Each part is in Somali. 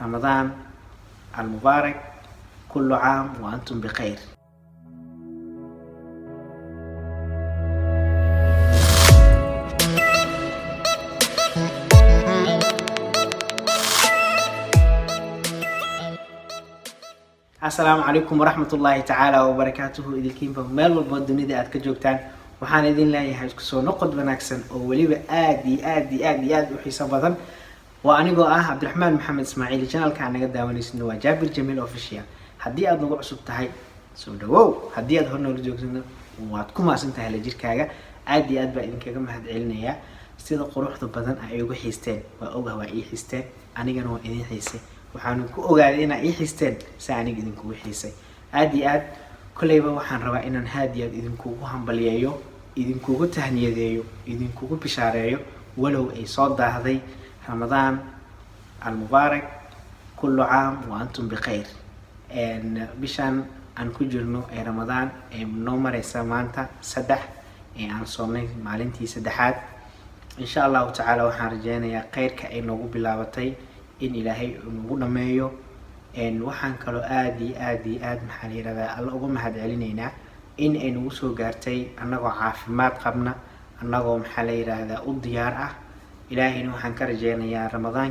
رمضان المبارك، كل عام وأنتم بخير. السلام عليكم ورحمة الله تعالى وبركاته. إذا مeel walba dunida aad ka joogtaan waxaan idin leeyahay isku soo noqod wanaagsan oo waliba aad u xiiso badan. waa anigoo ah Cabdiraxmaan Maxamed Ismaaciil, channelka naga daawanaysid waa Jaabir Jamil Official. haddii aad nagu cusub tahay soo dhawow, haddii aad hor noola joogtana waad ku maasan tahay la jirkaaga. aad baa idinkaga mahadcelinayaa sida quruxda badan ay ugu xiisteen. waa ogahay waa ii xiisteen, anigana waa idin xiisay. waxaan ku ogaaday inaa ii xiisteen si aniga idinkugu xiisay. aad kolleyba waxaan rabaa inaan aad idinkugu hambaliyeeyo, idinkugu tahniyadeeyo, idinkugu bishaareeyo walow ay soo daahday. رمضان المبارك، كل عام وأنتم بخير. بشان أن كجرنو رمضان نومر سمانتا سدح عن صومي معلنتي سدحات إن شاء الله تعالى. وحن رجعنا يا خير كأنه بلاوتي إن إلهي نقول مايو إن وحن كلو آدي محلي رذا الله أقوم هاد علينا إن وسو قارتي أنه عافمات قبنا أنه محلي رذا الديار إلهينا waxaan ka rajeynayaa Ramadaan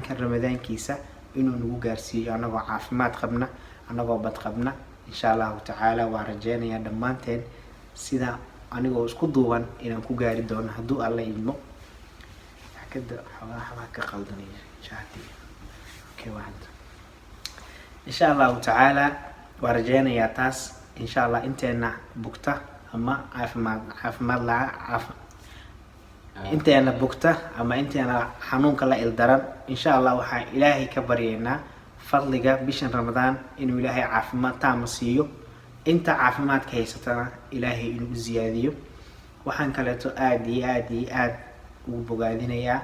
kiisa inuu nagu gaarsiiyo anagoo caafimaad qabna, anagoo bad qabna insha Allah ta'ala. waa rajeynayaa dhamaanteen sida anigoo isku duuban inaan ku gaari doono hadduu alla idmo. hakada xoolaha ka qaldanaya shaati insha Allah ta'ala. waa rajeynayaa taas insha Allah inteena bugta ama caafimaad la inteena bugta ama inteena xanuunka la ildaran insha Allah waxaan ilaahay ka baryeynaa fadliga bishan Ramadaan inuu ilaahay caafimaad taam siiyo. inta caafimaadka haysatana ilaahay inuu ziyaadiyo. waxaan kaleeto aad ugu bogaadinayaa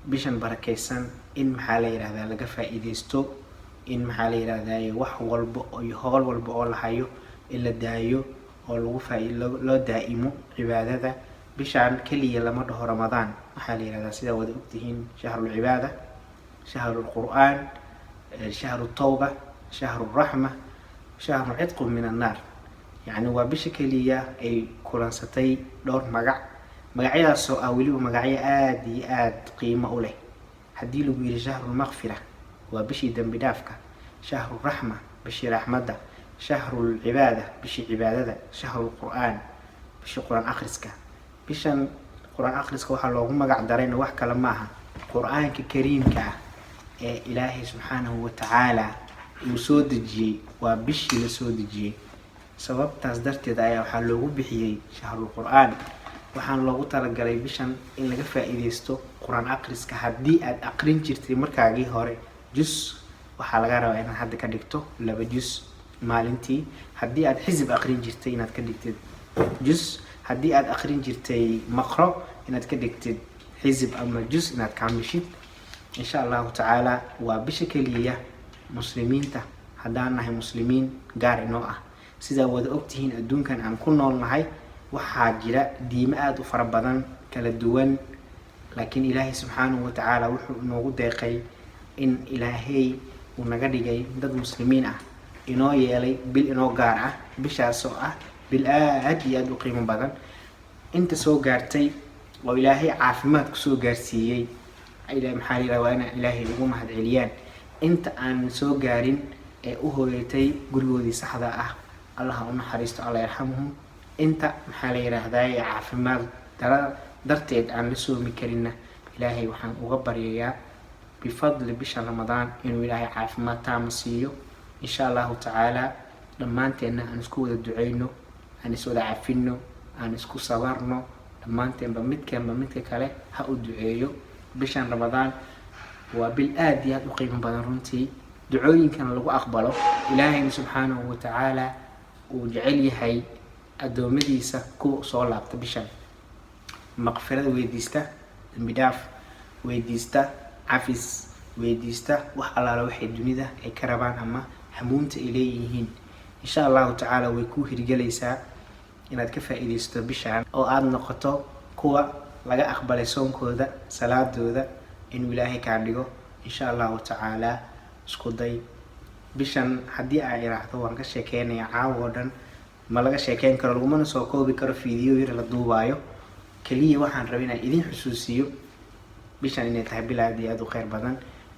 bishan barakeysan in maxaa la yiraahdaa laga faa'iideysto, in maxaa la yiraahdaa wax walba iyo howl walba oo la hayo in la daayo oo lagu faa'iido loo daa'imo cibaadada. bishaan kaliya lama dhaho Ramadaan, waxaa la yiraahdaa sida wada ogtihiin shahrul cibaada, shahrul qur'aan, shahrul tawba, shahrul rahma, shahrul cidq min an-nar. yani waa bisha kaliya ay kulansatay dhowr magacyadaas oo waliba magacyo aad qiimo u leh. haddii lagu yiri shahrul maghfira waa bishii dambi dhaafka, shahrul rahma bishii raxmada, shahrul cibaada bishii cibaadada, shahrul qur'aan bishii qur'aan akhriska. bishan qur'aan akhriska waxaa loogu magac darayna wax kale maaha qur'aanka kariimka ah ee ilaahay subxaanahu wa tacaala uu soo dejiyey. waa bishii la soo dejiyey, sababtaas darteed ayaa waxaa loogu bixiyey shahrul qur'aan. waxaan loogu talagalay bishan in laga faa'iideysto qur'aan akhriska. haddii aad aqrin jirtay markaagii hore juz, waxaa laga rabaa inaad hadda ka dhigto 2 juz maalintii. haddii aad xisib aqrin jirtay inaad ka dhigtid juz. haddii aad aqrin jirtay maqro inaad ka dhigtid xisib ama juz inaad kaamishid insha Allah ta'ala. waa bisha kaliya muslimiinta haddaan nahay muslimiin gaar inoo ah. sida wada ogtihiin adduunkan aan ku noolnahay waxaa jira diimo aad u fara badan kala duwan, laakiin ilaahay subxaanahu wa ta'ala wuxuu inoogu deeqay in ilaahay uu naga dhigay dad muslimiin ah, inoo yeelay bil inoo gaar ah. bishaas oo ah bil aad u qiimo badan. inta soo gaartay oo ilaahay caafimaad ku soo gaarsiiyey ilaahay maxaa la yiraahdaa inay ilaahay ugu mahadceliyaan. inta aan soo gaarin ee u hooyatay gurigoodii saxda ah Allah u naxariisto, Allah yarhamuhum. inta maxaa la yiraahdaa caafimaad darteed aan la soomi karinna ilaahay waxaan uga baryayaa bifadli bisha Ramadaan inuu ilaahay caafimaad taam siiyo insha Allah ta'ala. dhammaanteena aan isku wada duceyno, aan is wada cafino, aan isku sabarno. dhammaanteenba midka kale ha u duceeyo. bishan Ramadaan waa bil aad u qiimo badan runtii. ducooyinkana lagu aqbalo. ilaahayna subxaanahu wa ta'ala uu jecel yahay adoomadiisa ku soo laabta bishan, maqfirada weydiista, dambi dhaaf weydiista, cafis weydiista, wax allaala waxay dunida ay ka rabaan ama hamuunta ay leeyihiin insha Allah ta'ala way ku hirgelaysaa inaad ka faa'iideysto bishan oo aad noqoto kuwa laga aqbalay soonkooda, salaadooda, inuu ilaahay ka dhigo insha allahu tacaala isku day bishan haddii ay iraahdo waan ka sheekeynaya caawa oo dhan ma laga sheekeyn karo, lagumana soo koobi karo fiideo yar la duubaayo. keliya waxaan rabay inaan idin xusuusiyo bishan inay tahay bil aad iyo aad u khayr badan,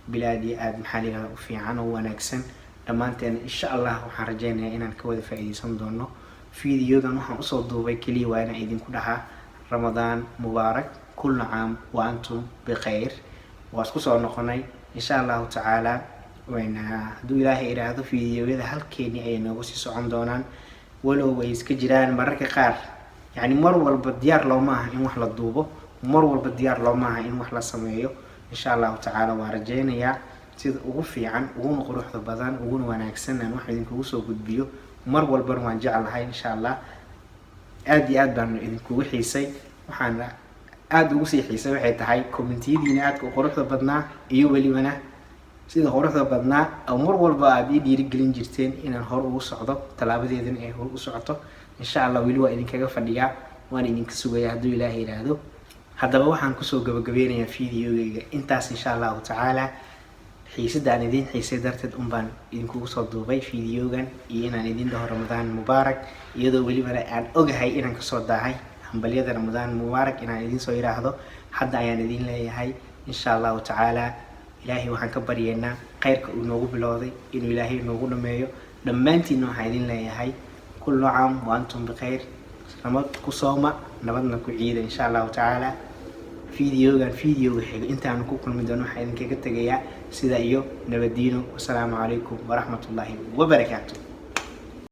bil aad iyo aad maxaa la yidhahdaa u fiican oo wanaagsan. dhammaanteen insha allah waxaan rajeynayaa inaan ka wada faa'iideysan doono. fiideodan waxaan usoo duubay keliya waa inaan idinku dhahaa ramadaan mubaarak, kullu caam wa antum bikhayr. waa isku soo noqonay insha allahu tacaala. hadduu ilaahay iraahdo fiideoyada halkeeni ayay noogu sii socon doonaan, walow way iska jiraan mararka qaar يعني مر والبا ديار لو maaha in wax la duubo, mar walba diyaar loo maaha in wax la sameeyo. insha allahu tacaala waan rajeynayaa sida ugu fiican, uguna quruxda badan, uguna wanaagsan aan wax idinkugu soo gudbiyo. mar walbana waan jeclahay insha allah. aad iyo aad baan idinkugu xiisay. waxaan aad ugu sii xiisay waxay tahay commentiyadiina aadka u quruxda badnaa iyo welibana sida quruxda badnaa oo mar walba aad ii dhiirigelin jirteen inaan hor ugu socdo, talaabadeedana ay hor u socoto. insha allah weli waa idinkaga fadhiyaa, waan idinka sugayaa hadduu ilaahay yiraahdo. haddaba waxaan kusoo gabagabeynayaa fiideogayga intaas insha allahu tacaala. xiisada aan idin xiisay darteed baan idinkugu soo duubay fiideogan, iyo inaan idin dhaho ramadaan mubaarak, iyadoo welibana aan ogahay inaan kasoo daahay hambalyada ramadaan mubaarak inaan idin soo yiraahdo. hadda ayaan idin leeyahay insha allahu tacaala. ilaahay waxaan ka baryeynaa khayrka uu noogu bilowday inuu ilaahay noogu dhameeyo. dhammaantiinna waxaan idin leeyahay kullu caam wa antum bikhayr. nabad ku sooma, nabadna ku ciida insha allahu tacaala. fiideogan fiideoga xiga intaan ku kulmi doono waxaan idinkaga tegayaa sida iyo nabadiino. wasalaamu calaykum waraxmatullaahi wabarakaatu.